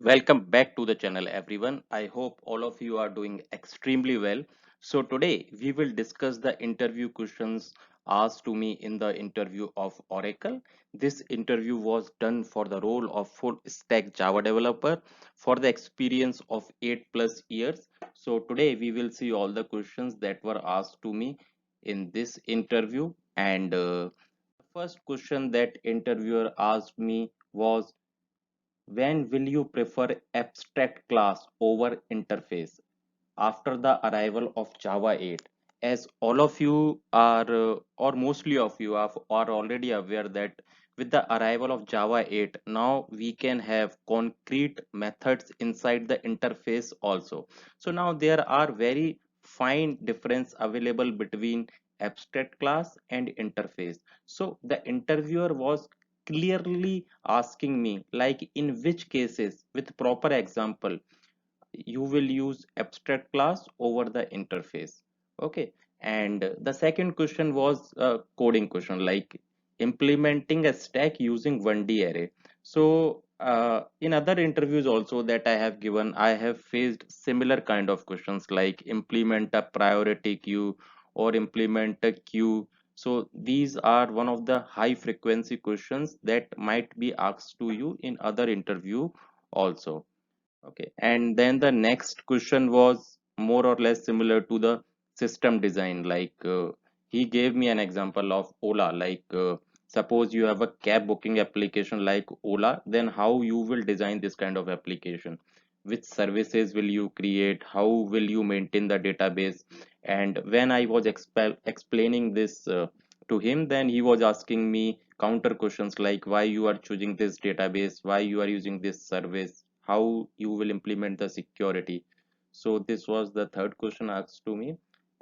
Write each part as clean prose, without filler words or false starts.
Welcome back to the channel, everyone. I hope all of you are doing extremely well. So, today we will discuss the interview questions asked to me in the interview of Oracle. This interview was done for the role of full stack Java developer for the experience of 8 plus years. So, today we will see all the questions that were asked to me in this interview. And the first question that interviewer asked me was, when will you prefer abstract class over interface after the arrival of Java 8? As all of you are, or mostly of you are already aware that with the arrival of Java 8, now we can have concrete methods inside the interface also. So now there are very fine difference available between abstract class and interface. So the interviewer was clearly asking me like in which cases with proper example you will use abstract class over the interface. Okay, and the second question was a coding question like implementing a stack using 1D array. So in other interviews also that I have given, I have faced similar kind of questions like implement a priority queue or implement a queue. So these are one of the high frequency questions that might be asked to you in other interview also. Okay, and then the next question was more or less similar to the system design. Like he gave me an example of Ola. Like suppose you have a cab booking application like Ola, then how you will design this kind of application? Which services will you create? How will you maintain the database? And when I was explaining this to him, then he was asking me counter questions like why you are choosing this database, why you are using this service, how you will implement the security. So this was the third question asked to me.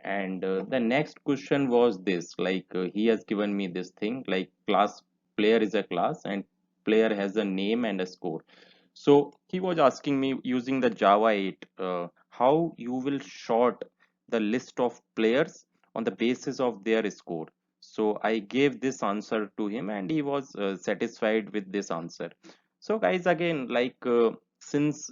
And the next question was this, like he has given me this thing like class, player is a class and player has a name and a score. So he was asking me using the Java 8, how you will sort the list of players on the basis of their score. So I gave this answer to him and he was satisfied with this answer. So guys, again, like since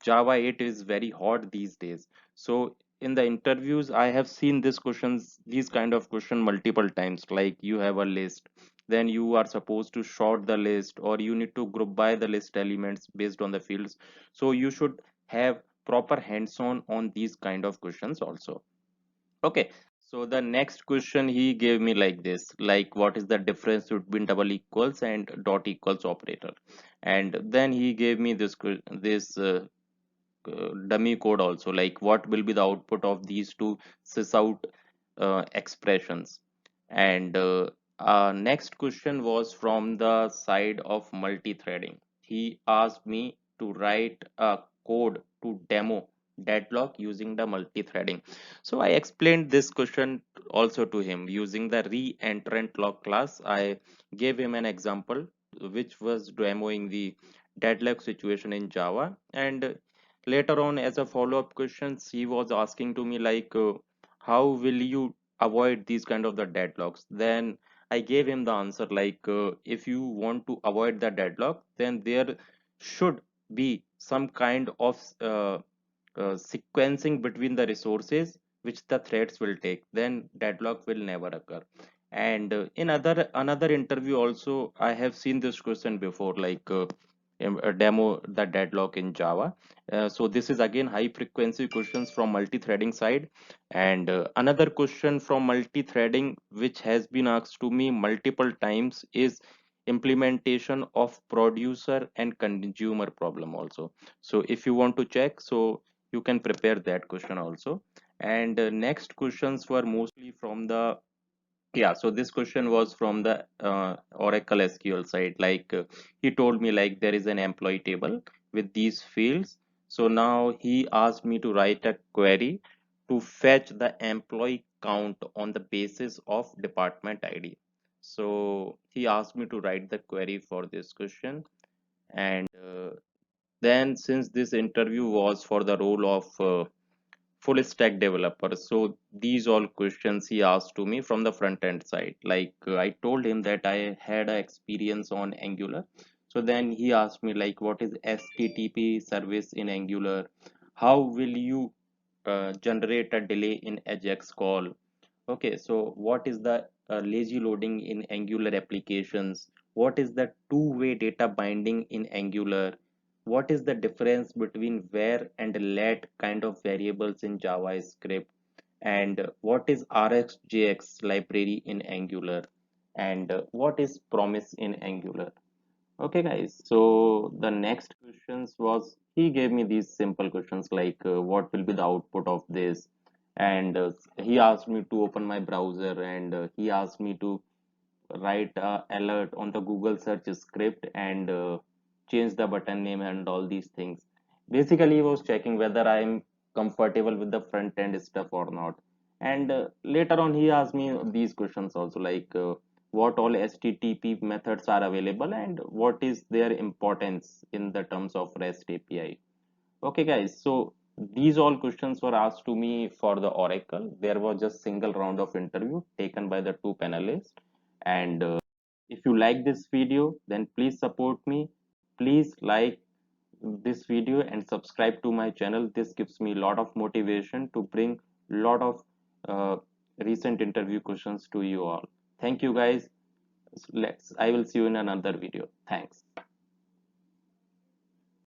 Java 8 is very hot these days. So in the interviews, I have seen these kind of question multiple times. Like you have a list, then you are supposed to sort the list, or you need to group by the list elements based on the fields. So you should have proper hands-on on these kind of questions also. Okay. So the next question he gave me like this, like what is the difference between double equals and dot equals operator? And then he gave me this dummy code also, like what will be the output of these two sysout expressions. And next question was from the side of multi-threading. He asked me to write a code to demo deadlock using the multi-threading. So I explained this question also to him using the re-entrant lock class. I gave him an example which was demoing the deadlock situation in Java. And later on, as a follow-up questions, he was asking to me like how will you avoid these kind of the deadlocks? Then I gave him the answer like if you want to avoid the deadlock, then there should be some kind of sequencing between the resources which the threads will take, then deadlock will never occur. And in other another interview also I have seen this question before, like a demo the deadlock in Java. So this is again high frequency questions from multi-threading side. And another question from multi-threading which has been asked to me multiple times is implementation of producer and consumer problem also. So if you want to check, so you can prepare that question also. And next questions were mostly from the, yeah, so this question was from the Oracle SQL side. Like he told me like there is an employee table with these fields. So now he asked me to write a query to fetch the employee count on the basis of department ID. So he asked me to write the query for this question. And then since this interview was for the role of full stack developer, so these all questions he asked to me from the front end side. Like I told him that I had a experience on Angular, So then he asked me like, what is HTTP service in Angular? How will you generate a delay in AJAX call? Okay, so what is the lazy loading in Angular applications? What is the two-way data binding in Angular? What is the difference between where and let kind of variables in JavaScript? And what is RxJX library in Angular? And what is promise in Angular? Okay, guys. So the next questions was he gave me these simple questions like what will be the output of this, and he asked me to open my browser, and he asked me to write a alert on the Google search script and change the button name and all these things. Basically, he was checking whether I'm comfortable with the front end stuff or not. And later on, he asked me these questions also like what all HTTP methods are available and what is their importance in the terms of REST API. Okay, guys. So these all questions were asked to me for the Oracle. There was just single round of interview taken by the two panelists. And if you like this video, then please support me. Please like this video and subscribe to my channel. This gives me a lot of motivation to bring a lot of uh, recent interview questions to you all. Thank you, guys. I will see you in another video. Thanks.